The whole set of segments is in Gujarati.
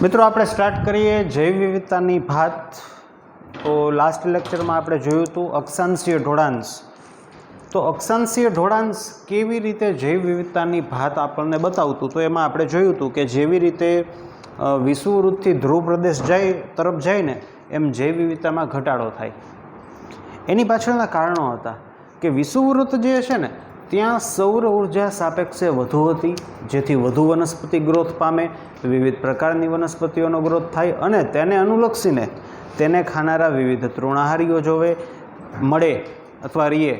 મિત્રો આપણે સ્ટાર્ટ કરીએ જૈવ વિવિધતાની ભાત. તો લાસ્ટ લેક્ચરમાં આપણે જોયું હતું અક્ષાંશીય ઢોળાંશ. તો અક્ષાંશીય ઢોળાંશ કેવી રીતે જૈવ વિવિધતાની ભાત આપણને બતાવતું, તો એમાં આપણે જોયું હતું કે જેવી રીતે વિષુવવૃત્તથી ધ્રુવ પ્રદેશ તરફ જાય ને એમ જૈવ વિવિધતામાં ઘટાડો થાય. એની પાછળના કારણો હતા કે વિષુવવૃત્ત જે છે ને ત્યાં સૌર ઉર્જા સાપેક્ષે વધુ હતી, જેથી વધુ વનસ્પતિ ગ્રોથ પામે, વિવિધ પ્રકારની વનસ્પતિઓનો ગ્રોથ થાય અને તેને અનુલક્ષીને તેને ખાનારા વિવિધ તૃણાહારીઓ જોવે મળે અથવા રીએ,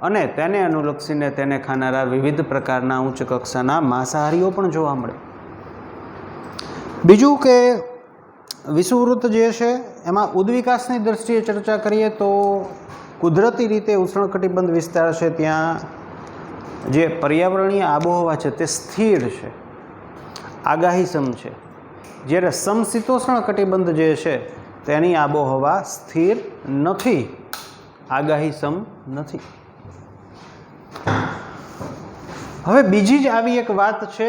અને તેને અનુલક્ષીને તેને ખાનારા વિવિધ પ્રકારના ઉચ્ચ કક્ષાના માંસાહારીઓ પણ જોવા મળે. બીજું કે વિષુવવૃત્ત જે છે એમાં ઉદ્વિકાસની દ્રષ્ટિએ ચર્ચા કરીએ તો કુદરતી રીતે ઉષ્ણકટિબંધ વિસ્તાર છે ત્યાં જે પર્યાવરણીય આબોહવા છે તે સ્થિર છે, આગાહીસમ છે, જ્યારે સમશીતોષ્ણ કટિબંધ જે છે તેની આબોહવા સ્થિર નથી, આગાહીસમ નથી. હવે બીજી જ આવી એક વાત છે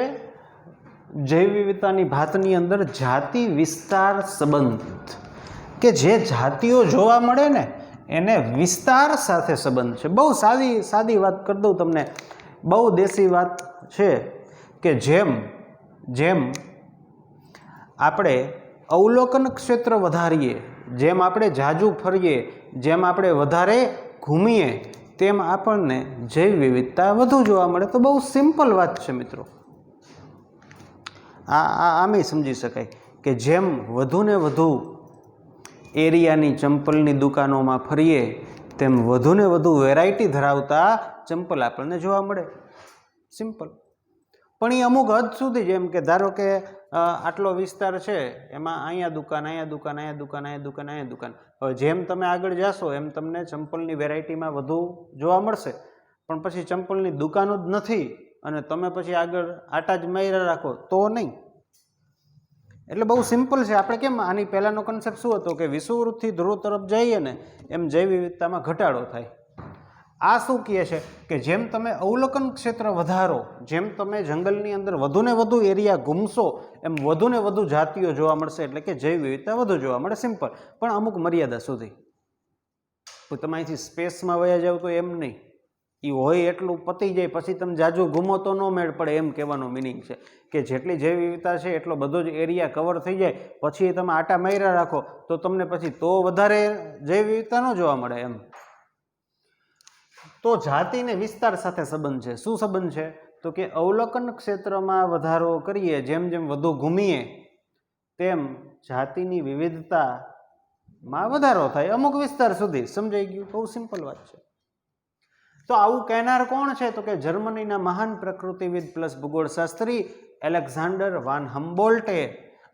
જૈવ વિવિધતાની ભાતની અંદર, જાતિ વિસ્તાર સંબંધ, કે જે જાતિઓ જોવા મળે ને એને વિસ્તાર સાથે સંબંધ છે. બહુ સાદી વાત કરી દઉં તમને, બહુ દેશી વાત છે કે જેમ આપણે અવલોકન ક્ષેત્ર વધારીએ, જેમ આપણે જાજુ ફરીએ, જેમ આપણે વધારે ઘૂમીએ, તેમ આપણને જૈવ વિવિધતા વધુ જોવા મળે. તો બહુ સિમ્પલ વાત છે મિત્રો, આમે સમજી શકાય કે જેમ વધુ ને વધુ એરિયાની ચંપલની દુકાનોમાં ફરીએ તેમ વધુ ને વધુ વેરાયટી ધરાવતા ચંપલ આપણને જોવા મળે. સિમ્પલ. પણ એ અમુક હદ સુધી, જેમ કે ધારો કે આટલો વિસ્તાર છે એમાં અહીંયા દુકાન, અહીંયા દુકાન, અહીંયા દુકાન, અહીંયા દુકાન, અહીંયા દુકાન. હવે જેમ તમે આગળ જાશો એમ તમને ચંપલની વેરાયટીમાં વધુ જોવા મળશે, પણ પછી ચંપલની દુકાનો જ નથી અને તમે પછી આગળ આટા જ માર્યા રાખો તો નહીં. એટલે બહુ સિમ્પલ છે. આપણે કેમ આની પહેલાંનો કન્સેપ્ટ શું હતો કે વિષુવવૃત્તથી ધ્રુવ તરફ જઈએ ને એમ જૈવ વિવિધતામાં ઘટાડો થાય. આ શું કહે છે કે જેમ તમે અવલોકન ક્ષેત્ર વધારો, જેમ તમે જંગલની અંદર વધુ ને વધુ એરિયા ઘૂમશો એમ વધુ ને વધુ જાતિઓ જોવા મળશે, એટલે કે જૈવ વિવિધતા વધુ જોવા મળે. સિમ્પલ. પણ અમુક મર્યાદા સુધી. તમે અહીંથી સ્પેસમાં વયા જાવ તો એમ નહીં, એ હોય એટલું પતી જાય, પછી તમે જાજુ ઘૂમો તો ન મેળ પડે, એમ કહેવાનો મિનિંગ છે કે જેટલી જૈવ વિવિધતા છે એટલો બધો જ એરિયા કવર થઈ જાય, પછી તમે આટા માર્યા રાખો તો તમને પછી તો વધારે જૈવ વિવિધતા ન જોવા મળે એમ. તો જાતિ ને વિસ્તાર સાથે સંબંધ છે. શું સંબંધ છે? તો કે અવલોકન ક્ષેત્રમાં વધારો કરીએ, જેમ જેમ વધુ ઘૂમીએ તેમ જાતિની વિવિધતામાં વધારો થાય અમુક વિસ્તાર સુધી. સમજાઈ ગયું? બહુ સિમ્પલ વાત છે. તો આવું કહેનાર કોણ છે? તો કે જર્મનીના મહાન પ્રકૃતિવિદ પ્લસ ભૂગોળશાસ્ત્રી એલેક્ઝાન્ડર વાન હમ્બોલ્ટે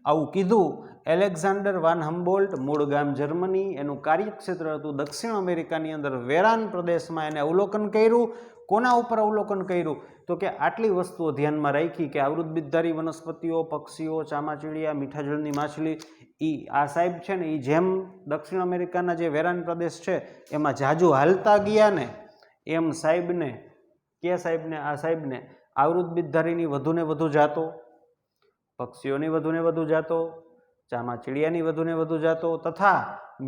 આવું કીધું. એલેક્ઝાન્ડર વાન હમ્બોલ્ટ મૂળ ગામ જર્મની, એનું કાર્યક્ષેત્ર હતું દક્ષિણ અમેરિકાની અંદર વેરાન પ્રદેશમાં. એને અવલોકન કર્યું. કોના ઉપર અવલોકન કર્યું? તો કે આટલી વસ્તુઓ ધ્યાનમાં રાખી કે આવૃતબીજધારી વનસ્પતિઓ, પક્ષીઓ, ચામાચીડિયા, મીઠા જળની માછલી, આ સાહેબ છે ને એ જેમ દક્ષિણ અમેરિકાના જે વેરાન પ્રદેશ છે એમાં જાજુ હાલતા ગયા ને એમ સાહેબને, કે સાહેબને, આ સાહેબને આવૃતબીજધારીની વધુ ને વધુ જાતો, પક્ષીઓની વધુ ને વધુ જાતો, ચામાચીડિયાની વધુ ને વધુ જાતો તથા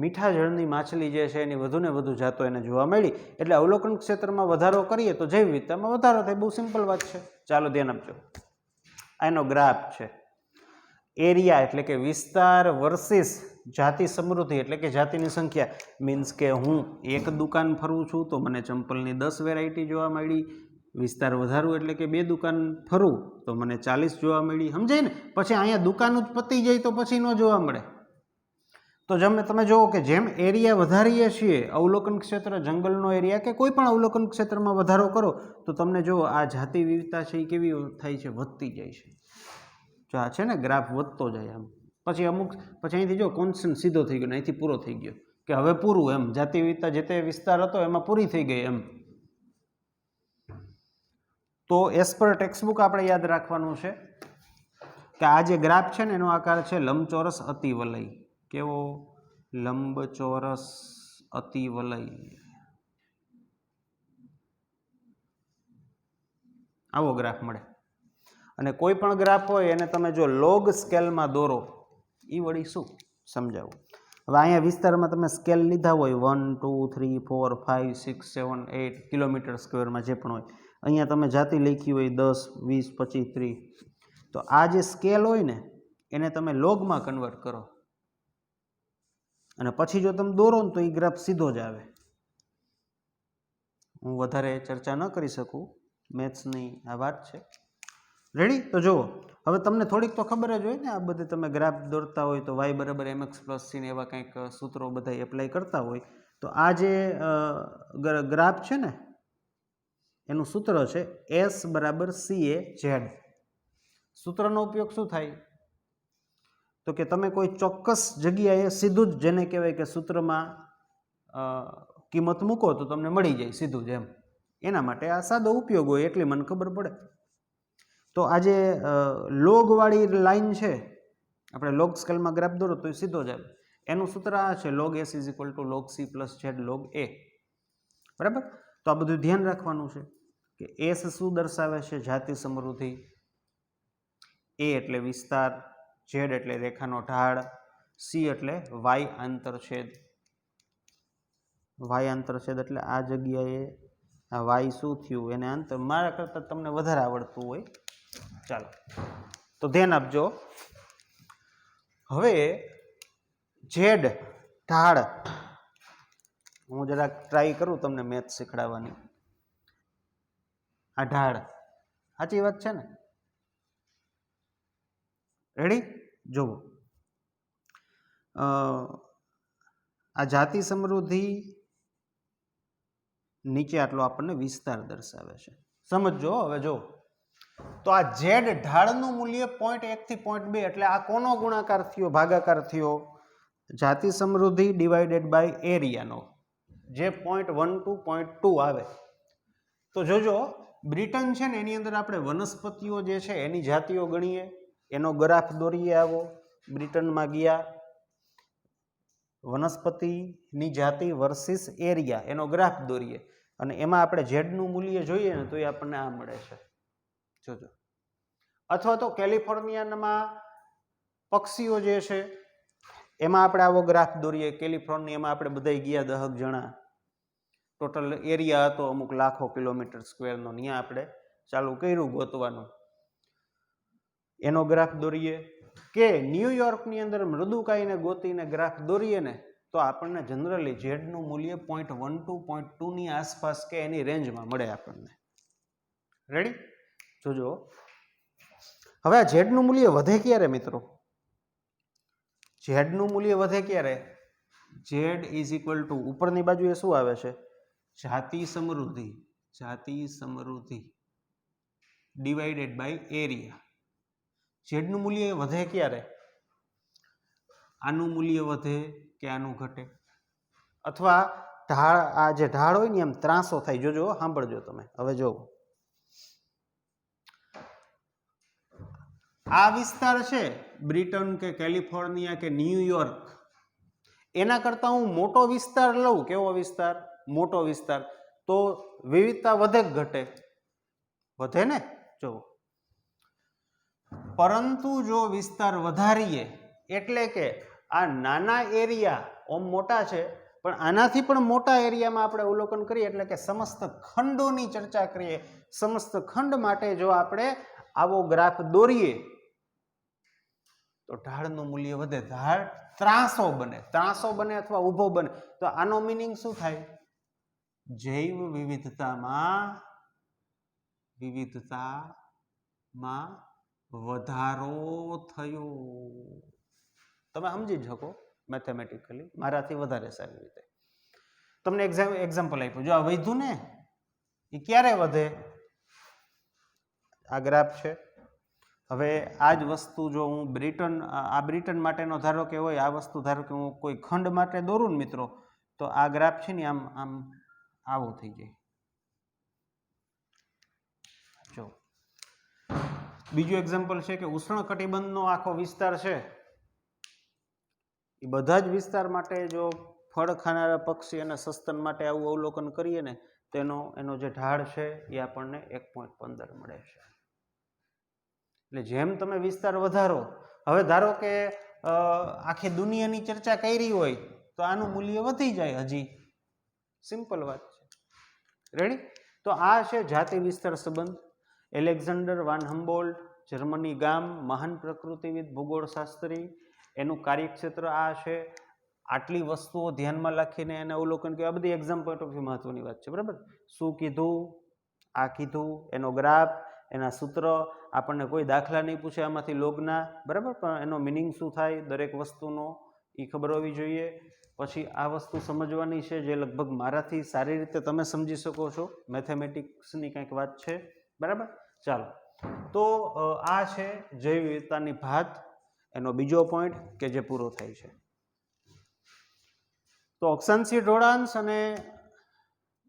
મીઠા જળની માછલી જે છે એની વધુ ને વધુ જાતો એને જોવા મળી. એટલે અવલોકન ક્ષેત્રમાં વધારો કરીએ તો જૈવ વિવિધતામાં વધારો થાય. બહુ સિમ્પલ વાત છે. ચાલો ધ્યાન આપજો. આનો ગ્રાફ છે. એરિયા એટલે કે વિસ્તાર વર્સિસ જાતિ સમૃદ્ધિ એટલે કે જાતિની સંખ્યા. મીન્સ કે હું એક દુકાન ફરું છું તો મને ચંપલની 10 વેરાયટી જોવા મળી. વિસ્તાર વધારું એટલે કે 2 દુકાન ફરું તો મને 40 જોવા મળી. સમજાય ને? પછી અહીંયા દુકાન જ પતી જાય તો પછી ન જોવા મળે. તો તમે જુઓ કે જેમ એરિયા વધારીએ છીએ, અવલોકન ક્ષેત્ર, જંગલનો એરિયા કે કોઈ પણ અવલોકન ક્ષેત્રમાં વધારો કરો તો તમને જુઓ આ જાતિ વિવિધતા છે એ કેવી થાય છે? વધતી જાય છે. જો આ છે ને ગ્રાફ વધતો જાય આમ. પછી અહીંથી જો કોન્સ્ટન્ટ સીધો થઈ ગયો, અહીંથી પૂરો થઈ ગયો કે હવે પૂરું એમ. જાતિ વિવિધતા જે તે વિસ્તાર હતો એમાં પૂરી થઈ ગઈ એમ. તો એસ પર ટેક્સ્ટબુક આપણે યાદ રાખવાનું છે કે આ જે ગ્રાફ છે ને એનો આકાર છે લંબચોરસ અતિવલય. કેવો? લંબચોરસ અતિવલય. આવો ગ્રાફ મળે. અને કોઈ પણ ગ્રાફ હોય એને તમે જો લોગ સ્કેલમાં દોરો એ વળી શું સમજાવું. હવે અહીંયા વિસ્તારમાં તમે સ્કેલ લીધા હોય 1 2 3 4 5 6 7 8 કિલોમીટર સ્ક્વેરમાં જે પણ હોય, અહીંયા તમે જાતિ લખી હોય 10 20 25 30, તો આ જે સ્કેલ હોય ને એને તમે લોગમાં કન્વર્ટ કરો અને પછી જો તમે દોરો ને તો એ ગ્રાફ સીધો જ આવે. હું વધારે ચર્ચા ન કરી શકું, મેથ્સની આ વાત છે. રેડી? તો જુઓ, હવે તમને થોડીક તો ખબર જ હોય ને, આ બધે તમે ગ્રાફ દોરતા હોય તો y બરાબર mx પ્લસ c ને એવા કંઈક સૂત્રો બધા એપ્લાય કરતા હોય, તો આ જે ગ્રાફ છે ને એનું સૂત્ર છે s બરાબર ca z. સૂત્રનો ઉપયોગ શું થાય? તો કે તમે કોઈ ચોક્કસ જગ્યાએ સીધું જ, જેને કહેવાય કે સૂત્રમાં કિંમત મૂકો તો તમને મળી જાય સીધું જ એમ. એના માટે આ સાદો ઉપયોગ હોય એટલી મને ખબર પડે. તો આ જે લોગવાળી લાઈન છે, આપણે લોગ સ્કેલમાં ગ્રાફ દોરો તો એ સીધો જ આવે. એનું સૂત્ર આ છે log s is equal to log c plus z log a. બરાબર? તો આ બધું ધ્યાન રાખવાનું છે કે s શું દર્શાવે છે? જાતિ સમૃદ્ધિ. a એટલે વિસ્તાર, z એટલે રેખાનો ઢાળ, c એટલે y આંતરછેદ. y આંતરછેદ એટલે આ જગ્યાએ આ y શું થયું એને આંતર. મારા કરતાં તમને વધારે આવડતું હોય. ચાલો, તો ધ્યાન આપજો. હવે z ઢાળ, હું જરાક ટ્રાય કરું તમને મેથ શીખડાવવાની. આ ઢાળ સાચી વાત છે ને? રેડી? જુઓ, આ જાતિ સમૃદ્ધિ નીચે આટલો આપણને વિસ્તાર દર્શાવે છે. સમજો હવે. જો તો આ z ઢાળનું મૂલ્ય 0.1 થી 0.2 એટલે આ કોનો ગુણાકાર થયો? ભાગાકાર થયો જાતિ સમૃદ્ધિ ડિવાઇડેડ બાય એરિયાનો, જે 0.12 0.2 આવે. તો જોજો, બ્રિટન છે ને એની અંદર આપણે વનસ્પતિઓ જે છે એની જાતિઓ ગણીએ, એનો ગ્રાફ દોરીએ. આવો બ્રિટનમાં ગયા, વનસ્પતિની જાતિ વર્સિસ એરિયા એનો ગ્રાફ દોરીએ અને એમાં આપણે ઝેડનું મૂલ્ય જોઈએ ને તો એ આપણને આ મળે છે. જોજો. અથવા તો કેલિફોર્નિયામાં પક્ષીઓ જે છે એમાં આપણે આવો ગ્રાફ દોરીએ. કેલિફોર્નિયામાં આપણે બધા ગયા 10 જણા, ટોટલ એરિયા હતો અમુક લાખો કિલોમીટર સ્ક્વેરનો, ત્યાં આપણે ચાલુ કર્યું ગોતવાનું, એનો ગ્રાફ દોરીએ. કે ન્યુયોર્કની અંદર મૃદુકાઈને ગોતીને ગ્રાફ દોરીએ ને તો આપણને જનરલી ઝેડનું મૂલ્ય 0.12 0.2 ની આસપાસ કે એની રેન્જમાં મળે આપણને. રેડી? જોજો, હવે આ ઝેડનું મૂલ્ય વધે ક્યારે મિત્રો? ઝેડનું મૂલ્ય વધે ક્યારે? ઝેડ ઇઝ ઇક્વલ ટુ ઉપરની બાજુએ શું આવે છે? જાતિ સમૃદ્ધિ. જાતિ સમૃદ્ધિ ડિવાઇડેડ બાય એરિયા. ઝેડનું મૂલ્ય વધે ક્યારે? આનું મૂલ્ય વધે કે આનું ઘટે? અથવા ઢાળ, આ જે ઢાળ હોય ને એમ ત્રાસો થાય. જોજો, સાંભળજો તમે. હવે જો આ વિસ્તાર છે બ્રિટન કે કેલિફોર્નિયા કે ન્યુયોર્ક, એના કરતાં હું મોટો વિસ્તાર લઉં. કેવો વિસ્તાર? મોટો વિસ્તાર. તો વિવિધતા વધે કે ઘટે? વધે ને. જો, પરંતુ જો વિસ્તાર વધારીએ એટલે કે આ નાના એરિયા ઓમ મોટા છે પણ આનાથી પણ મોટા એરિયામાં આપણે અવલોકન કરીએ એટલે કે સમસ્ત ખંડોની ચર્ચા કરીએ, સમસ્ત ખંડ માટે જો આપણે આવો ગ્રાફ દોરીએ તો ઢાળનું મૂલ્ય વધે. ઢાળ ત્રાસો બને. ત્રાસો બને અથવા ઊભો બને. તો આનો મીનિંગ શું થાય? જૈવ વિવિધતામાં વધારો થયો. તમે સમજી જ શકો મેથેમેટિકલી, મારાથી વધારે સારી રીતે. તમને એક્ઝામ્પલ આપ્યું. જો આ વધ્યું ને એ ક્યારે વધે? આ ગ્રાફ છે. હવે આ જ વસ્તુ જો હું બ્રિટન માટેનો ધારો કે હોય, આ વસ્તુ ધારો કે હું કોઈ ખંડ માટે દોરું ને મિત્રો, તો આ ગ્રાફ છે ને આમ આમ આવું થઈ જાય. જો બીજું એક્ઝામ્પલ છે કે ઉષ્ણકટિબંધનો આખો વિસ્તાર છે, એ બધા જ વિસ્તાર માટે જો ફળ ખાનારા પક્ષી અને સસ્તન માટે આવું અવલોકન કરીએ ને તો એનો જે ઢાળ છે એ આપણને 1.15 મળે છે. એટલે જેમ તમે વિસ્તાર વધારો, હવે ધારો કે આખી દુનિયાની ચર્ચા કરી હોય તો આનું મૂલ્ય વધી જાય હજી. સિમ્પલ વાત છે. રેડી? તો આ છે જાતિ વિસ્તાર સંબંધ. એલેક્ઝાન્ડર વાન હમ્બોલ્ટ, જર્મની ગામ, મહાન પ્રકૃતિવિદ, ભૂગોળશાસ્ત્રી, એનું કાર્યક્ષેત્ર આ છે. આટલી વસ્તુઓ ધ્યાનમાં રાખીને એને અવલોકન કે આ બધી એક્ઝામ પોઈન્ટ ઓફ વ્યૂ મહત્વની વાત છે. બરાબર? શું કીધું, આ કીધું, એનો ગ્રાફ, એના સૂત્ર, આપણને કોઈ દાખલા નહીં પૂછે આમાંથી લોગના, બરાબર, પણ એનો મિનિંગ શું થાય દરેક વસ્તુનો એ ખબર હોવી જોઈએ. પછી આ વસ્તુ સમજવાની છે જે લગભગ મારાથી સારી રીતે તમે સમજી શકો છો, મેથેમેટિક્સની કંઈક વાત છે. બરાબર? ચાલો, તો આ છે જૈવ વિવિધતાની ભાત, એનો બીજો પોઈન્ટ કે જે પૂરો થાય છે. તો અક્ષાંશીય ઢોળાંશ અને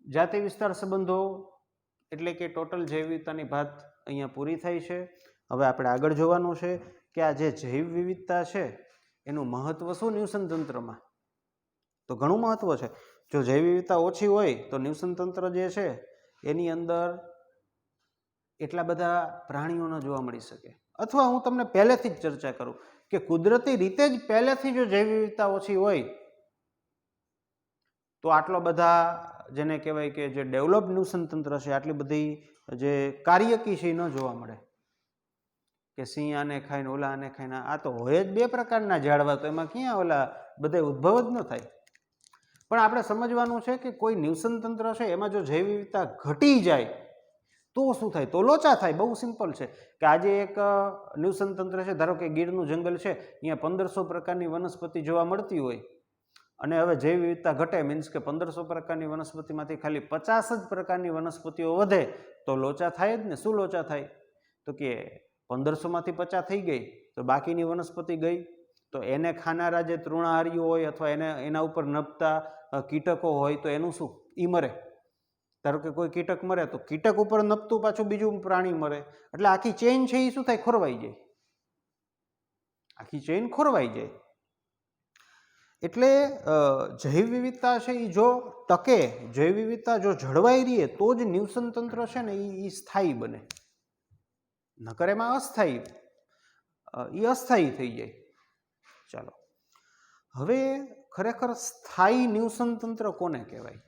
જાતિ વિસ્તાર સંબંધો એટલે કે ટોટલ જૈવ વિવિધતાની ભાત અહીંયા પૂરી થાય છે. હવે આપણે આગળ જોવાનું છે કે આ જે જૈવ વિવિધતા છે એનું મહત્વ શું નિવસન તંત્રમાં. તો ઘણું મહત્વ છે. જો જૈવ વિવિધતા ઓછી હોય તો નિવસન તંત્ર જે છે એની અંદર એટલા બધા પ્રાણીઓ ન જોવા મળી શકે. અથવા હું તમને પહેલેથી જ ચર્ચા કરું કે કુદરતી રીતે જ પહેલેથી જો જૈવ વિવિધતા ઓછી હોય તો આટલો બધા જેને કહેવાય કે જે ડેવલપ નિવસન તંત્ર છે આટલી બધી જે કાર્યકી છે એ ન જોવા મળે કે સિંહ આને ખાઈને ઓલા આને ખાઈને. આ તો હોય જ બે પ્રકારના ઝાડવા, તો એમાં ક્યાં ઓલા બધા ઉદ્ભવ જ ન થાય. પણ આપણે સમજવાનું છે કે કોઈ નિવસન તંત્ર છે એમાં જો જૈવ વિવિધતા ઘટી જાય તો શું થાય? તો લોચા થાય. બહુ સિમ્પલ છે કે આજે એક નિવસન તંત્ર છે, ધારો કે ગીરનું જંગલ છે, અહીંયા 1500 પ્રકારની વનસ્પતિ જોવા મળતી હોય અને હવે જૈવ વિવિધતા ઘટે, મીન્સ કે 1500 પ્રકારની વનસ્પતિમાંથી ખાલી 50 જ પ્રકારની વનસ્પતિઓ વધે તો લોચા થાય જ ને. શું લોચા થાય? તો કે 1500માંથી 50 થઈ ગઈ તો બાકીની વનસ્પતિ ગઈ, તો એને ખાનારા જે તૃણાહારીઓ હોય અથવા એના ઉપર નભતા કીટકો હોય તો એનું શું? ઈ મરે. ધારો કે કોઈ કીટક મરે તો કીટક ઉપર નભતું પાછું બીજું પ્રાણી મરે, એટલે આખી ચેઇન છે એ શું થાય? ખોરવાઈ જાય. આખી ચેઇન ખોરવાઈ જાય. એટલે જૈવ વિવિધતા છે એ જો ટકે, જૈવ વિવિધતા જો જળવાઈ રહે તો જ નિવસન તંત્ર છે ને એ સ્થાયી બને. નકર એમાં અસ્થાયી થઈ જાય. ચાલો, હવે ખરેખર સ્થાયી નિવસન તંત્ર કોને કહેવાય?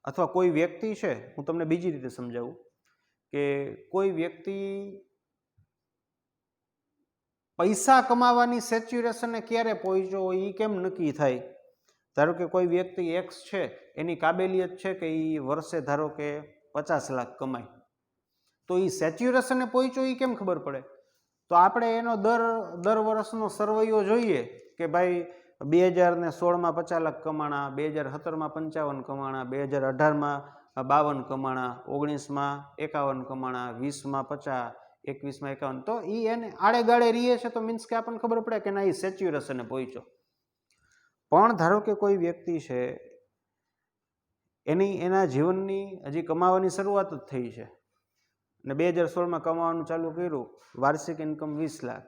અથવા કોઈ વ્યક્તિ છે, હું તમને બીજી રીતે સમજાવું કે કોઈ વ્યક્તિ પૈસા કમાવાની સેચ્યુરેશનને ક્યારે પહોંચ્યો હોય એ કેમ નક્કી થાય? ધારો કે કોઈ વ્યક્તિ એક્સ છે, એની કાબેલિયત છે કે એ વર્ષે ધારો કે 50 લાખ કમાય, તો એ સેચ્યુરેશનને પહોંચ્યો એ કેમ ખબર પડે? તો આપણે એનો દર વર્ષનો સરવૈયો જોઈએ કે ભાઈ 2016માં 50 લાખ કમાણા, 2017માં 55 કમાણા, 2018માં 52 કમાણા, 19માં 51 કમાણા, 20માં 50, 21માં 51. તો એ એને આડે ગાળે રહીએ છે તો મીન્સ કે આપણને ખબર પડે કે ના એ સેચ્યુરેશને પહોંચ્યો. પણ ધારો કે કોઈ વ્યક્તિ છે એના જીવનની હજી કમાવાની શરૂઆત જ થઈ છે અને 2016માં કમાવાનું ચાલુ કર્યું, વાર્ષિક ઇન્કમ 20 લાખ,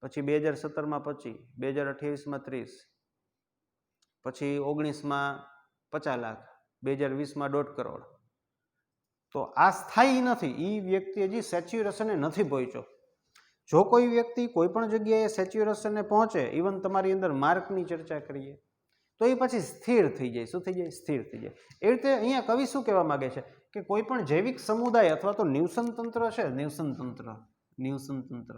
પછી 2017માં 25, 2028માં 30, પછી 19માં 50 લાખ, 2020માં 1.5 કરોડ. તો આ સ્થાયી નથી. એ વ્યક્તિ હજી સેચ્યુરેશને નથી પહોંચ્યો. જો કોઈ વ્યક્તિ કોઈ પણ જગ્યાએ સેચ્યુરેશને પહોંચે, ઇવન તમારી અંદર માર્કની ચર્ચા કરીએ, તો એ પછી સ્થિર થઈ જાય. શું થઈ જાય? સ્થિર થઈ જાય. એ રીતે અહીંયા કવિ શું કહેવા માંગે છે કે કોઈ પણ જૈવિક સમુદાય અથવા તો નિવસન તંત્ર છે, નિવસન તંત્ર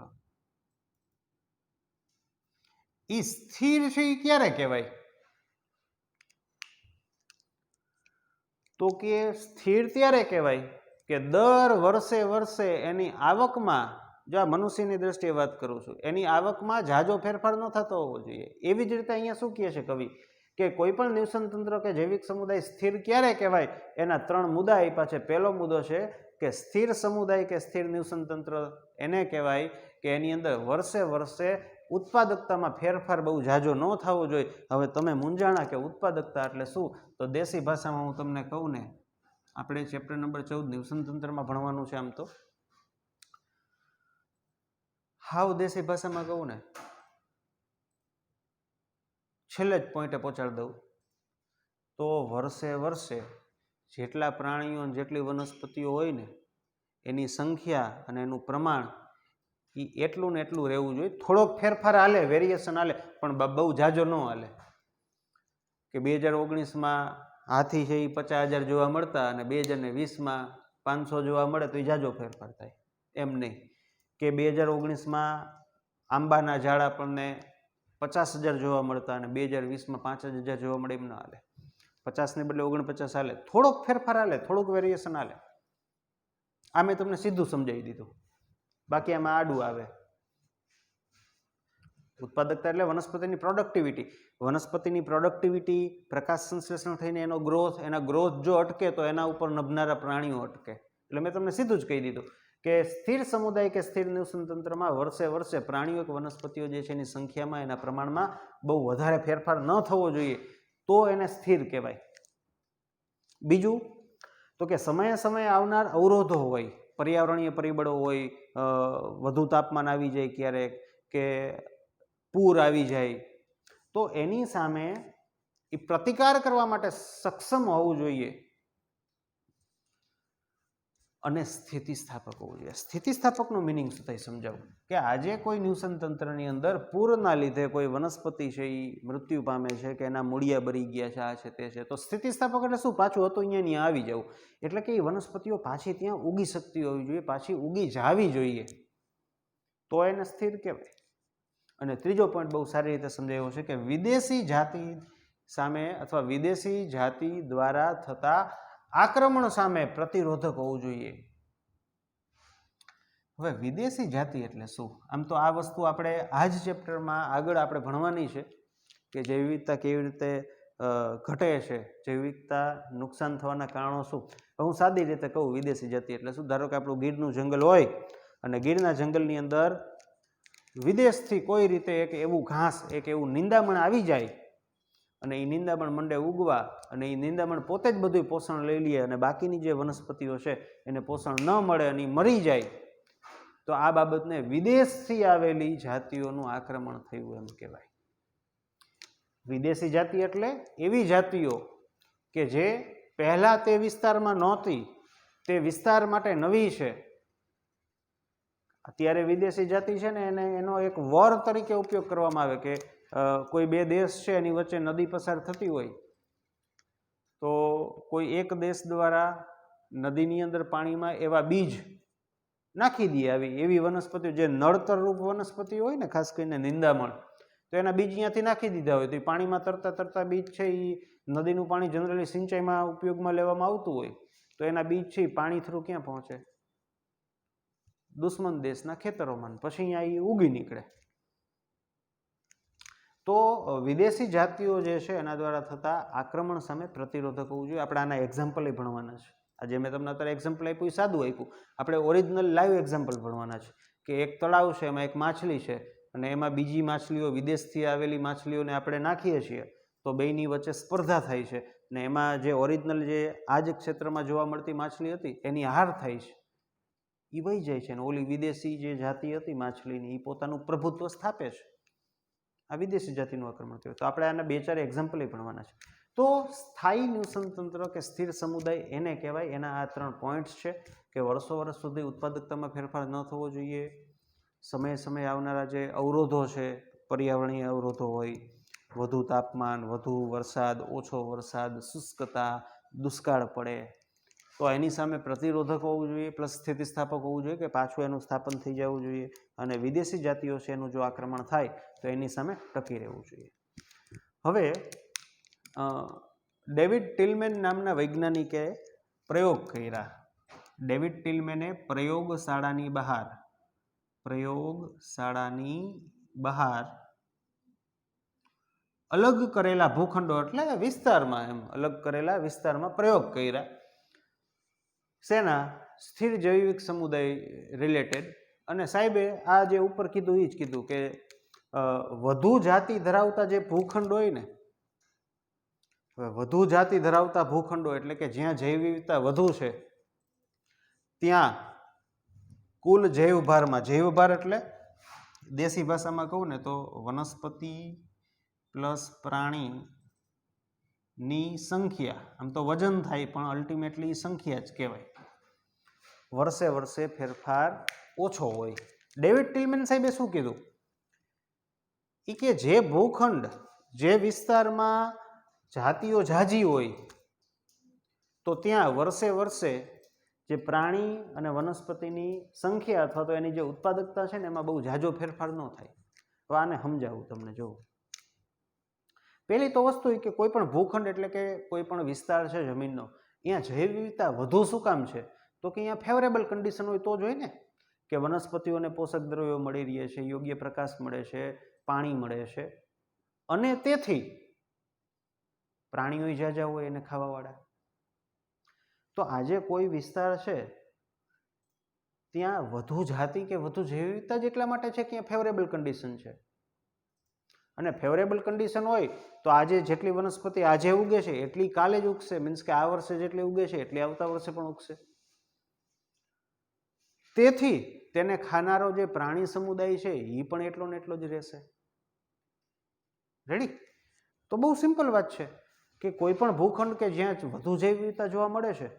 એ સ્થિર છે એ ક્યારે કહેવાય? તો કે સ્થિર ત્યારે કહેવાય કે દર વર્ષે એની આવકમાં, જો આ મનુષ્યની દ્રષ્ટિએ વાત કરું છું, એની આવકમાં ઝાઝો ફેરફાર ન થતો હોવો જોઈએ. એવી જ રીતે અહીંયા શું કહે છે કવિ કે કોઈ પણ નિવસન તંત્ર કે જૈવિક સમુદાય સ્થિર ક્યારે કહેવાય? એના 3 મુદ્દા આપ્યા છે. પહેલો મુદ્દો છે કે સ્થિર સમુદાય કે સ્થિર નિવસન તંત્ર એને કહેવાય કે એની અંદર વર્ષે ઉત્પાદકતામાં ફેરફાર બહુ ઝાઝો ન થવો જોઈએ. હવે તમે મૂંઝાણા કે ઉત્પાદકતા એટલે શું? તો દેશી ભાષામાં હું તમને કહું ને, આપણે ચેપ્ટર નંબર 14 નિવસન તંત્રમાં ભણવાનું છે. આમ તો હાવ દેશી ભાષામાં કહું ને, છેલ્લે જ પોઈન્ટે પહોંચાડી દઉં તો વર્ષે જેટલા પ્રાણીઓ જેટલી વનસ્પતિઓ હોય ને એની સંખ્યા અને એનું પ્રમાણ એ એટલું ને એટલું રહેવું જોઈએ. થોડોક ફેરફાર હાલે, વેરિએશન હાલે, પણ બહુ જાજો ન હાલે કે 2019માં હાથી છે એ 50,000 જોવા મળતા અને 2020માં 500 જોવા મળે તો એ જાજો ફેરફાર થાય. એમ નહીં કે 2019માં આંબાના ઝાડ આપણને 50,000 જોવા મળતા અને 2020માં 5,000 જોવા મળે, એમ ના હાલે. 50 ને બદલે 49 હાલે. થોડોક ફેરફાર હાલે, થોડુંક વેરિએશન હાલે. આ મેં તમને સીધું સમજાવી દીધું, બાકી આમાં આડું આવે. ઉત્પાદકતા એટલે વનસ્પતિની પ્રોડક્ટિવિટી. વનસ્પતિની પ્રોડક્ટિવિટી, પ્રકાશ સંશ્લેષણ થઈને એનો ગ્રોથ, એના ગ્રોથ જો અટકે તો એના ઉપર નભનારા પ્રાણીઓ અટકે. એટલે મેં તમને સીધું જ કહી દીધું કે સ્થિર સમુદાય કે સ્થિર નિવસન તંત્રમાં વર્ષે વર્ષે પ્રાણીઓ કે વનસ્પતિઓ જે છે એની સંખ્યામાં, એના પ્રમાણમાં બહુ વધારે ફેરફાર ન થવો જોઈએ, તો એને સ્થિર કહેવાય. બીજું તો કે સમયે સમયે આવનાર અવરોધો હોય, પર્યાવરણીય પરિબળો હોય, વધુ તાપમાન આવી જાય ક્યારેક, કે પૂર આવી જાય, તો એની સામે એ પ્રતિકાર કરવા માટે સક્ષમ હોવું જોઈએ અને સ્થિતિસ્થાપક હોવું જોઈએ. સ્થિતિસ્થાપકનું મિનિંગ શું થાય સમજાવું કે આજે કોઈ નિવસન તંત્રની અંદર પૂરના લીધે કોઈ વનસ્પતિ છે એ મૃત્યુ પામે છે કે એના મૂળિયા બળી ગયા છે, આ છે તે છે, તો સ્થિતિસ્થાપક એટલે શું? પાછું હતું અહીંયા આવી જવું. એટલે કે એ વનસ્પતિઓ પાછી ત્યાં ઉગી શકતી હોવી જોઈએ, પાછી ઉગી જાવી જોઈએ, તો એને સ્થિર કહેવાય. અને ત્રીજો પોઈન્ટ બહુ સારી રીતે સમજાયો છે કે વિદેશી જાતિ સામે અથવા વિદેશી જાતિ દ્વારા થતા આક્રમણ સામે પ્રતિરોધક હોવું જોઈએ. હવે વિદેશી જાતિ એટલે શું? આમ તો આ વસ્તુ આપણે આ જ ચેપ્ટરમાં આગળ આપણે ભણવાની છે કે જૈવ વિવિધતા કેવી રીતે ઘટે છે, જૈવ વિવિધતા નુકસાન થવાના કારણો શું. હું સાદી રીતે કહું, વિદેશી જાતિ એટલે શું? ધારો કે આપણું ગીરનું જંગલ હોય અને ગીરના જંગલની અંદર વિદેશથી કોઈ રીતે એક એવું ઘાસ, એક એવું નિંદામણ આવી જાય અને એ નિંદામણ મંડે ઉગવા અને એ નિંદામણ પોતે જ બધું પોષણ લઈ લે અને બાકીની જે વનસ્પતિઓ છે એને પોષણ ન મળે અને એ મરી જાય, તો આ બાબતને વિદેશથી આવેલી જાતિઓનું આક્રમણ થયું એમ કહેવાય. વિદેશી જાતિ એટલે એવી જાતિઓ કે જે પહેલા તે વિસ્તારમાં નહોતી, તે વિસ્તાર માટે નવી છે. અત્યારે વિદેશી જાતિ છે ને એને એનો એક વર તરીકે ઉપયોગ કરવામાં આવે કે કોઈ બે દેશ છે એની વચ્ચે નદી પસાર થતી હોય તો કોઈ એક દેશ દ્વારા નદીની અંદર પાણીમાં એવા બીજ નાખી દે, એવી વનસ્પતિઓ જે નળતર રૂપ વનસ્પતિઓ હોય ને, ખાસ કરીને નિંદામણ, તો એના બીજ અહીંયાથી નાખી દીધા હોય તો એ પાણીમાં તરતા તરતા બીજ છે એ નદીનું પાણી જનરલી સિંચાઈમાં ઉપયોગમાં લેવામાં આવતું હોય તો એના બીજ છે એ પાણી થ્રુ ક્યાં પહોંચે? દુશ્મન દેશના ખેતરોમાં, પછી અહીંયા એ ઉગી નીકળે. તો વિદેશી જાતિઓ જે છે એના દ્વારા થતા આક્રમણ સામે પ્રતિરોધક હોવું જોઈએ. આપણે આના એક્ઝામ્પલ ભણવાના છે. આજે મેં તમને અત્યારે એક્ઝામ્પલ આપ્યું, એ સાદું આપ્યું. આપણે ઓરિજિનલ લાઈવ એક્ઝામ્પલ ભણવાના છે કે એક તળાવ છે, એમાં એક માછલી છે અને એમાં બીજી માછલીઓ, વિદેશથી આવેલી માછલીઓને આપણે નાખીએ છીએ તો બેયની વચ્ચે સ્પર્ધા થાય છે ને એમાં જે ઓરિજિનલ જે આ જ ક્ષેત્રમાં જોવા મળતી માછલી હતી એની હાર થાય છે, એ વહી જાય છે, અને ઓલી વિદેશી જે જાતિ હતી માછલીની એ પોતાનું પ્રભુત્વ સ્થાપે છે. આ વિદેશી જાતિનું આક્રમણ થયું. તો આપણે આના 2-4 એક્ઝામ્પલ ભણવાના છે. તો સ્થાયી નિવસન તંત્ર કે સ્થિર સમુદાય એને કહેવાય. એના આ 3 પોઈન્ટ્સ છે કે વર્ષો વર્ષ સુધી ઉત્પાદકતામાં ફેરફાર ન થવો જોઈએ, સમયે સમયે આવનારા જે અવરોધો છે, પર્યાવરણીય અવરોધો હોય, વધુ તાપમાન, વધુ વરસાદ, ઓછો વરસાદ, શુષ્કતા, દુષ્કાળ પડે તો એની સામે પ્રતિરોધક હોવું જોઈએ, પ્લસ સ્થિતિસ્થાપક હોવું જોઈએ કે પાછું એનું સ્થાપન થઈ જવું જોઈએ, અને વિદેશી જાતિઓ છે એનું જો આક્રમણ થાય તો એની સામે ટકી રહેવું જોઈએ. હવે ડેવિડ ટિલમેન નામના વૈજ્ઞાનિકે પ્રયોગ કર્યા. ડેવિડ ટિલમેને પ્રયોગશાળાની બહાર અલગ કરેલા ભૂખંડો એટલે વિસ્તારમાં, અલગ કરેલા વિસ્તારમાં પ્રયોગ કર્યા. શેના? સ્થિર જૈવિક સમુદાય રિલેટેડ. અને સાહેબે આ જે ઉપર કીધું એ જ કીધું કે વધુ જાતિ ધરાવતા જે ભૂખંડો હોય ને, વધુ જાતિ ધરાવતા ભૂખંડો એટલે કે જ્યાં જૈવ વિવિધતા વધુ છે ત્યાં કુલ જૈવભારમાં, જૈવભાર એટલે દેશી ભાષામાં કહું ને તો વનસ્પતિ પ્લસ પ્રાણીની સંખ્યા, આમ તો વજન થાય પણ અલ્ટિમેટલી સંખ્યા જ કહેવાય, વર્ષે વર્ષે ફેરફાર ઓછો હોય. ડેવિડ ટિલમેન સાહેબે શું કીધું? એ કે જે ભૂખંડ, જે વિસ્તારમાં જાતિઓ ઝાઝી હોય તો ત્યાં વર્ષે વર્ષે જે પ્રાણી અને વનસ્પતિની સંખ્યા અથવા તો એની જે ઉત્પાદકતા છે ને એમાં બહુ ઝાઝો ફેરફાર ન થાય. હવે આને સમજાવું તમને. જો પહેલી તો વસ્તુ એ કે કોઈ પણ ભૂખંડ એટલે કે કોઈ પણ વિસ્તાર છે જમીનનો, અહીંયા જૈવ વિવિધતા વધુ શું કામ છે? તો કે અહીંયા ફેવરેબલ કન્ડિશન હોય તો જ હોય ને, કે વનસ્પતિઓને પોષક દ્રવ્યો મળી રહે છે, યોગ્ય પ્રકાશ મળે છે, પાણી મળે છે, અને તેથી પ્રાણીઓ ઝાઝા હોય એને ખાવાવાળા. તો આજે કોઈ વિસ્તાર છે ત્યાં વધુ જાતિ કે વધુ જૈવ વિવિધતા જ એટલા માટે છે કે ત્યાં ફેવરેબલ કન્ડિશન છે. અને ફેવરેબલ કન્ડિશન હોય તો આજે જેટલી વનસ્પતિ આજે ઉગે છે એટલી કાલે જ ઉગશે. મીન્સ કે આ વર્ષે જેટલી ઉગે છે એટલી આવતા વર્ષે પણ ઉગશે. તેથી તેને ખાનારો જે પ્રાણી સમુદાય છે એ પણ એટલો ને એટલો જ રહેશે. રેડી? તો બહુ સિમ્પલ વાત છે કે કોઈ પણ ભૂખંડ કે જ્યાં વધુ જૈવ વિવિધતા જોવા મળે છે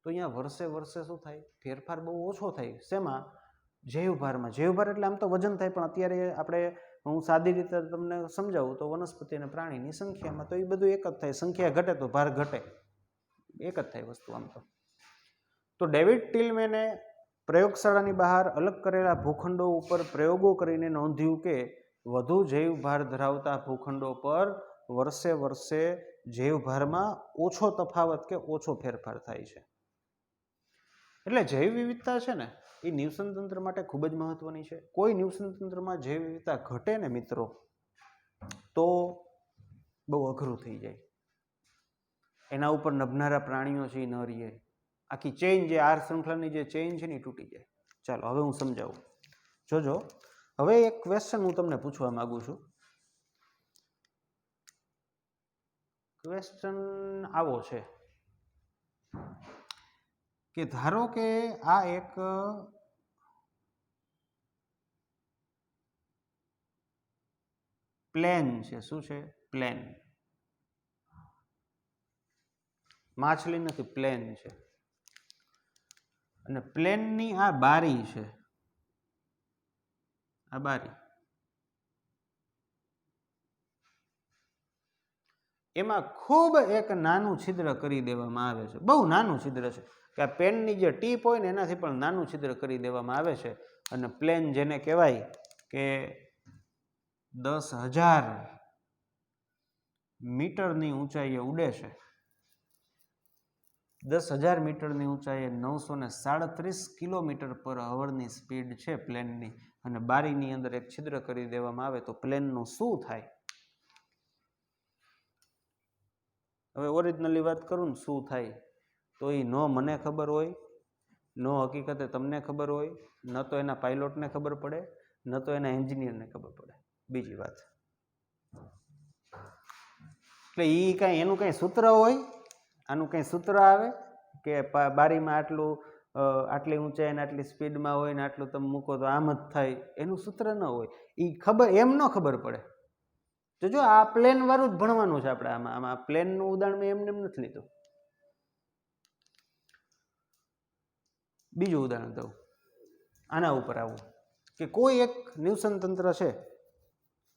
તો અહીંયા વર્ષે વર્ષે શું થાય? ફેરફાર બહુ ઓછો થાય. શેમાં? જૈવભારમાં. જૈવભાર એટલે આમ તો વજન થાય, પણ અત્યારે આપણે હું સાદી રીતે તમને સમજાવું તો વનસ્પતિ અને પ્રાણીની સંખ્યામાં તો એ બધું એક જ થાય. સંખ્યા ઘટે તો ભાર ઘટે, એક જ થાય વસ્તુ આમ તો. તો ડેવિડ ટિલમેને પ્રયોગશાળાની બહાર અલગ કરેલા ભૂખંડો ઉપર પ્રયોગો કરીને નોંધ્યું કે વધુ જૈવભાર ધરાવતા ભૂખંડો પર વર્ષે વર્ષે જૈવભારમાં ઓછો તફાવત કે ઓછો ફેરફાર થાય છે. એટલે જૈવ વિવિધતા છે ને એ નિવસન તંત્ર માટે ખૂબ જ મહત્વની છે. કોઈ નિવસન તંત્રમાં જૈવ વિવિધતા ઘટે ને મિત્રો તો બહુ અઘરું થઈ જાય. એના ઉપર નભનારા પ્રાણીઓ છે એ ન રહે. આખી ચેઇન, જે આર શૃંખલાની જે ચેઇન છે ને એ તૂટી જાય. ચાલો હવે હું સમજાવું. જોજો, હવે એક ક્વેશ્ચન હું તમને પૂછવા માંગુ છું. ક્વેશ્ચન આવો છે કે ધારો કે આ એક પ્લેન છે. શું છે? પ્લેન. માછલી નથી, પ્લેન છે. અને પ્લેનની આ બારી છે. આ બારી, એમાં ખૂબ એક નાનું છિદ્ર કરી દેવામાં આવે છે. બહુ નાનું છિદ્ર છે કે આ પેનની જે ટીપ હોય ને એનાથી પણ નાનું છિદ્ર કરી દેવામાં આવે છે. અને પ્લેન જેને કહેવાય કે 10,000 મીટરની ઊંચાઈએ ઉડે છે. 10,000 મીટરની ઊંચાઈએ 937 કિલોમીટર પર અવરની સ્પીડ છે પ્લેનની. અને બારીની અંદર એક છિદ્ર કરી દેવામાં આવે તો પ્લેનનું શું થાય? હવે ઓરિજિનલી વાત કરું ને શું થાય તો એ ન મને ખબર હોય, ન હકીકતે તમને ખબર હોય, ન તો એના પાયલોટને ખબર પડે, ન તો એના એન્જિનિયરને ખબર પડે. બીજી વાત, એટલે એ કાંઈ એનું કાંઈ સૂત્ર હોય, આનું કંઈ સૂત્ર આવે કે બારીમાં આટલી ઊંચાઈ અને આટલી સ્પીડમાં હોય ને આટલું તમે મૂકો તો આમ જ થાય? એનું સૂત્ર ન હોય. એ ખબર એમ ન ખબર પડે. તો જો આ પ્લેન વાળું જ ભણવાનું છે આપણે. આમાં પ્લેનનું ઉદાહરણ મેં એમને એમ નથી લીધું. બીજું ઉદાહરણ દઉં, આના ઉપર આવું કે કોઈ એક નિવસન તંત્ર છે.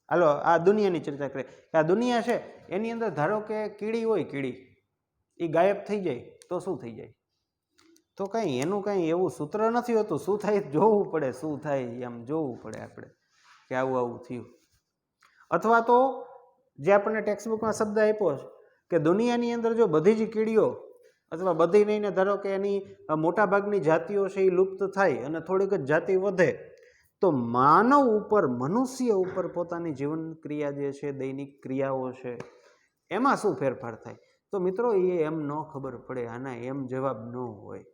હાલો આ દુનિયાની ચર્ચા કરીએ કે આ દુનિયા છે એની અંદર ધારો કે કીડી હોય, કીડી એ ગાયબ થઈ જાય તો શું થઈ જાય? તો કંઈ એનું કંઈ એવું સૂત્ર નથી હોતું. શું થાય જોવું પડે, શું થાય એમ જોવું પડે આપણે કે આવું આવું થયું. અથવા તો જે આપણને ટેક્સ્ટબુકમાં શબ્દ આપ્યો છે કે દુનિયાની અંદર જો બધી જ કીડીઓ અથવા બધી નહીં ને ધારો કે એની મોટાભાગની જાતિઓ છે એ લુપ્ત થાય અને થોડીક જ જાતિ વધે તો માનવ ઉપર, મનુષ્ય ઉપર પોતાની જીવન ક્રિયા જે છે, દૈનિક ક્રિયાઓ છે, એમાં શું ફેરફાર થાય? તો મિત્રો એ એમ ન ખબર પડે. આના એમ જવાબ ન હોય.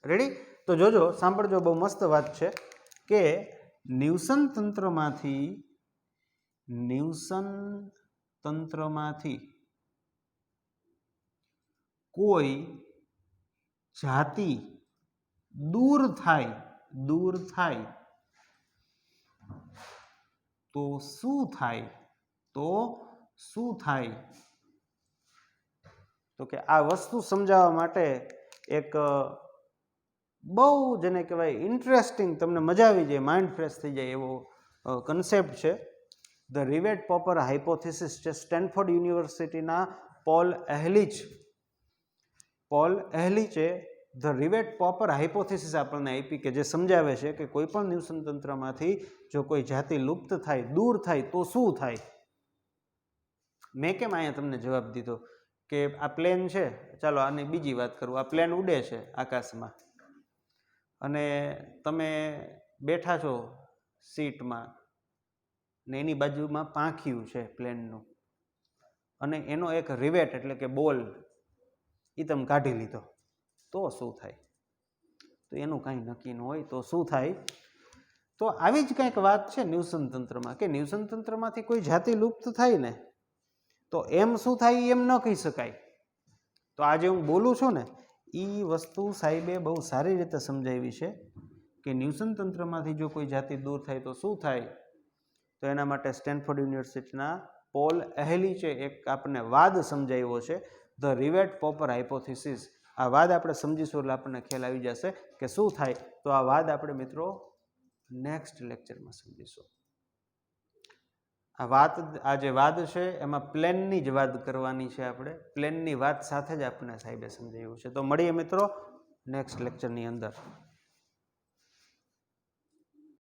રેડી? તો જોજો, સાંભળજો, બહુ મસ્ત વાત છે કે નિવસન તંત્રમાંથી કોઈ જાતિ દૂર થાય તો શું થાય? તો કે આ વસ્તુ સમજાવવા માટે એક બહુ જેને કહેવાય ઇન્ટરેસ્ટિંગ, તમને મજા આવી જાય, માઇન્ડ ફ્રેશ થઈ જાય એવો કન્સેપ્ટ છે. ધ રિવેટ પોપર હાઇપોથિસિસ છે સ્ટેનફોર્ડ યુનિવર્સિટીના પોલ એહલિચે ધ રિવેટ પોપર હાઇપોથિસિસ આપણને આપી, કે જે સમજાવે છે કે કોઈ પણ નિવસન તંત્રમાંથી જો કોઈ જાતિ લુપ્ત થાય, દૂર થાય તો શું થાય. મેં કેમ અહીંયા તમને જવાબ દીધો કે આ પ્લેન છે, ચાલો આની બીજી વાત કરું. આ પ્લેન ઉડે છે આકાશમાં અને તમે બેઠા છો સીટમાં ને એની બાજુમાં પાંખિયું છે પ્લેનનું, અને એનો એક રિવેટ એટલે કે બોલ એ તમે કાઢી લીધો, તો શું થાય? તો એનું કાંઈ નક્કી ન હોય તો શું થાય? તો આવી જ કંઈક વાત છે નિવસન તંત્રમાં, કે નિવસન તંત્રમાંથી કોઈ જાતિ લુપ્ત થાય ને તો એમ શું થાય એમ ન કહી શકાય. તો આજે હું બોલું છું ને એ વસ્તુ સાહેબે બહુ સારી રીતે સમજાવી છે કે નિવસન તંત્રમાંથી જો કોઈ જાતિ દૂર થાય તો શું થાય. તો એના માટે સ્ટેનફોર્ડ યુનિવર્સિટીના પોલ એહલિચે એક આપણને વાદ સમજાવ્યો છે, ધ રિવેટ પોપર હાઇપોથિસિસ. આ વાદ આપણે સમજીશું એટલે આપણને ખ્યાલ આવી જશે કે શું થાય. તો આ વાદ આપણે મિત્રો નેક્સ્ટ લેક્ચરમાં સમજીશું. આ જે વાદ છે એમાં પ્લેનની જ વાત કરવાની છે આપણે. પ્લેનની વાત સાથે જ આપણને સાહેબે સમજાવ્યું છે. તો મળીએ મિત્રો નેક્સ્ટ લેક્ચરની અંદર.